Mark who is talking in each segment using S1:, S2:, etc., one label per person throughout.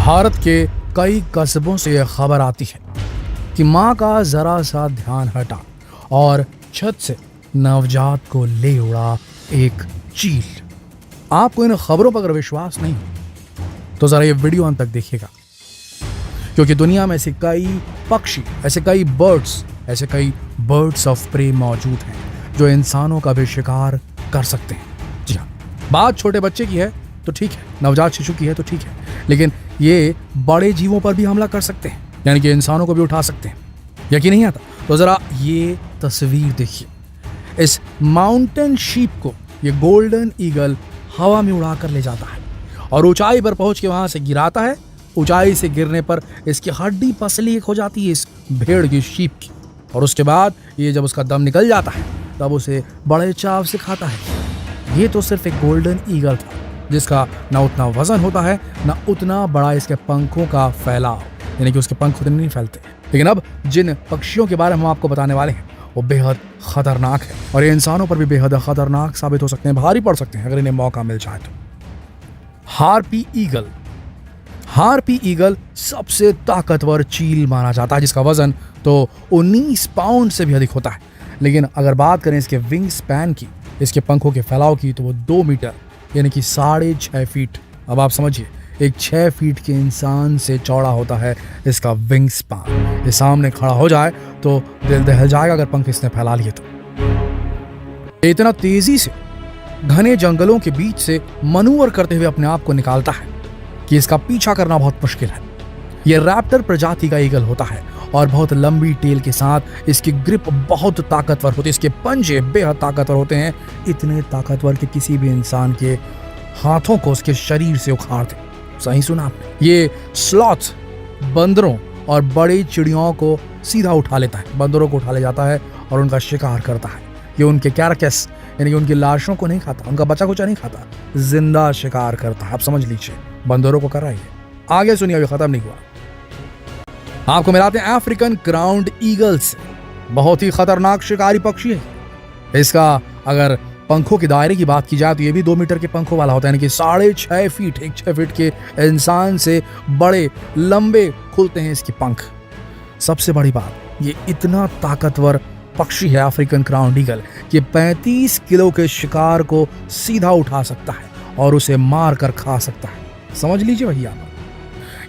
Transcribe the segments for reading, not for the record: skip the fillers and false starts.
S1: भारत के कई कस्बों से यह खबर आती है कि माँ का जरा सा ध्यान हटा और छत से नवजात को ले उड़ा एक चील। आपको इन खबरों पर अगर विश्वास नहीं हो तो जरा ये वीडियो अंत तक देखिएगा, क्योंकि दुनिया में ऐसे कई पक्षी, ऐसे कई बर्ड्स ऑफ प्रे मौजूद हैं जो इंसानों का भी शिकार कर सकते हैं। जी हाँ, बात छोटे बच्चे की है तो ठीक है, नवजात शिशु की है तो ठीक है, लेकिन ये बड़े जीवों पर भी हमला कर सकते हैं, यानी कि इंसानों को भी उठा सकते हैं। यकीन नहीं आता तो जरा ये तस्वीर देखिए। इस माउंटेन शीप को ये गोल्डन ईगल हवा में उड़ाकर ले जाता है और ऊंचाई पर पहुंच के वहां से गिराता है। ऊंचाई से गिरने पर इसकी हड्डी पसली एक हो जाती है इस भेड़ की, शीप की, और उसके बाद ये जब उसका दम निकल जाता है तब उसे बड़े चाव से खाता है। ये तो सिर्फ एक गोल्डन ईगल था जिसका ना उतना वजन होता है ना उतना बड़ा इसके पंखों का फैलाव, यानी कि उसके पंख उतने नहीं फैलते। लेकिन अब जिन पक्षियों के बारे में हम आपको बताने वाले हैं वो बेहद खतरनाक है और ये इंसानों पर भी बेहद खतरनाक साबित हो सकते हैं, भारी पड़ सकते हैं अगर इन्हें मौका मिल जाए तो। Harpy eagle. हार्पी ईगल सबसे ताकतवर चील माना जाता है जिसका वजन तो 19 पाउंड से भी अधिक होता है। लेकिन अगर बात करें इसके विंग स्पैन की, इसके पंखों के फैलाव की, तो वो 2 मीटर यानी कि 6.5 फीट। अब आप समझिए, एक 6 फीट के इंसान से चौड़ा होता है इसका विंग स्पैन। ये सामने खड़ा हो जाए तो दिल दहल जाएगा अगर पंख इसने फैला लिए तो। इतना तेजी से घने जंगलों के बीच से मनूवर करते हुए अपने आप को निकालता है कि इसका पीछा करना बहुत मुश्किल है। यह रैप्टर प्रजाति का ईगल होता है और बहुत लंबी टेल के साथ इसकी ग्रिप बहुत ताकतवर होती है। इसके पंजे बेहद ताकतवर होते हैं, इतने ताकतवर कि किसी भी इंसान के हाथों को उसके शरीर से उखाड़ दे। सही सुना आपने। ये स्लॉथ बंदरों और बड़ी चिड़ियों को सीधा उठा लेता है, बंदरों को उठा ले जाता है और उनका शिकार करता है। ये उनके कैरकेस यानी कि उनकी लाशों को नहीं खाता, उनका बचा कुचा नहीं खाता, जिंदा शिकार करता है। आप समझ लीजिए, बंदरों को कर रहा है। आगे सुनिए, अभी खत्म नहीं हुआ। आपको मिलाते हैं अफ्रीकन क्राउन्ड ईगल से। बहुत ही खतरनाक शिकारी पक्षी है। इसका अगर पंखों के दायरे की बात की जाए तो ये भी 2 मीटर के पंखों वाला होता है, यानी कि 6.5 फीट, एक 6 फीट के इंसान से बड़े लंबे खुलते हैं इसके पंख। सबसे बड़ी बात, ये इतना ताकतवर पक्षी है अफ्रीकन क्राउन्ड ईगल कि 35 किलो के शिकार को सीधा उठा सकता है और उसे मार कर खा सकता है। समझ लीजिए भैया,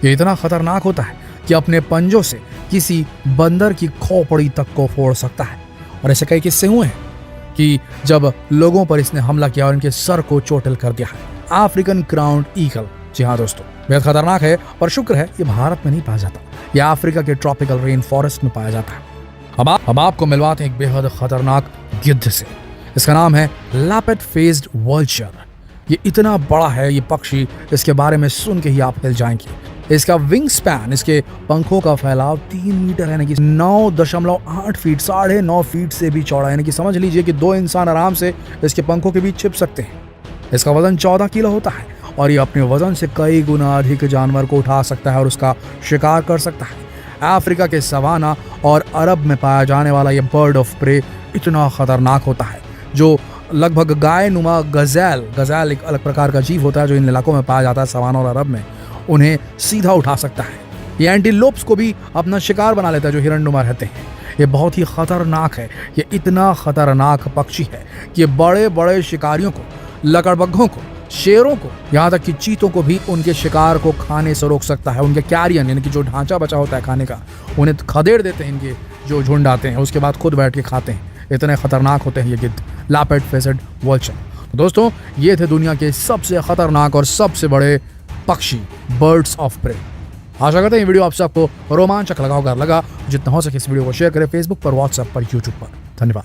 S1: ये इतना खतरनाक होता है कि अपने पंजों से किसी बंदर की खोपड़ी तक को फोड़ सकता है। और ऐसे कई किस्से हुए हैं कि जब लोगों पर इसने हमला किया और इनके सर को चोटिल कर दिया है। अफ्रीकन क्राउन्ड ईगल, जी हाँ दोस्तों, बेहद खतरनाक है और शुक्र है ये भारत में नहीं पाया जाता, यह अफ्रीका के ट्रॉपिकल रेन फॉरेस्ट में पाया जाता है। अब आपको मिलवाते हैं एक बेहद खतरनाक गिद्ध से। इसका नाम है लैपेट फेस्ड वल्चर। ये इतना बड़ा है ये पक्षी, इसके बारे में सुन के ही आप हिल जाएंगे। इसका विंग स्पैन, इसके पंखों का फैलाव 3 मीटर है, यानी कि 9.8 फीट, 9.5 फीट से भी चौड़ा, यानी कि समझ लीजिए कि 2 इंसान आराम से इसके पंखों के बीच छिप सकते हैं। इसका वजन 14 किलो होता है और ये अपने वजन से कई गुना अधिक जानवर को उठा सकता है और उसका शिकार कर सकता है। अफ्रीका के सवाना और अरब में पाया जाने वाला ये बर्ड ऑफ प्रे इतना खतरनाक होता है जो लगभग गाय नुमा गजैल एक अलग प्रकार का जीव होता है जो इन इलाकों में पाया जाता है, सवाना और अरब में, उन्हें सीधा उठा सकता है। ये एंटीलोप्स को भी अपना शिकार बना लेता है जो हिरण्नुमा रहते हैं। ये बहुत ही खतरनाक है। ये इतना खतरनाक पक्षी है कि बड़े बड़े शिकारियों को, लकड़बग्घों को, शेरों को, यहाँ तक कि चीतों को भी उनके शिकार को खाने से रोक सकता है। उनके कैरियन यानी कि जो ढांचा बचा होता है खाने का, उन्हें खदेड़ देते हैं इनके जो झुंड आते हैं, उसके बाद खुद बैठ के खाते हैं। इतने खतरनाक होते हैं ये गिद्ध, लैपेट फेस्ड वल्चर। दोस्तों, ये थे दुनिया के सबसे खतरनाक और सबसे बड़े पक्षी, बर्ड्स ऑफ प्रे। आशा करते हैं वीडियो आप सबको रोमांचक लगा होगा। जितना हो सके इस वीडियो को शेयर करें फेसबुक पर, व्हाट्सएप पर, यूट्यूब पर। धन्यवाद।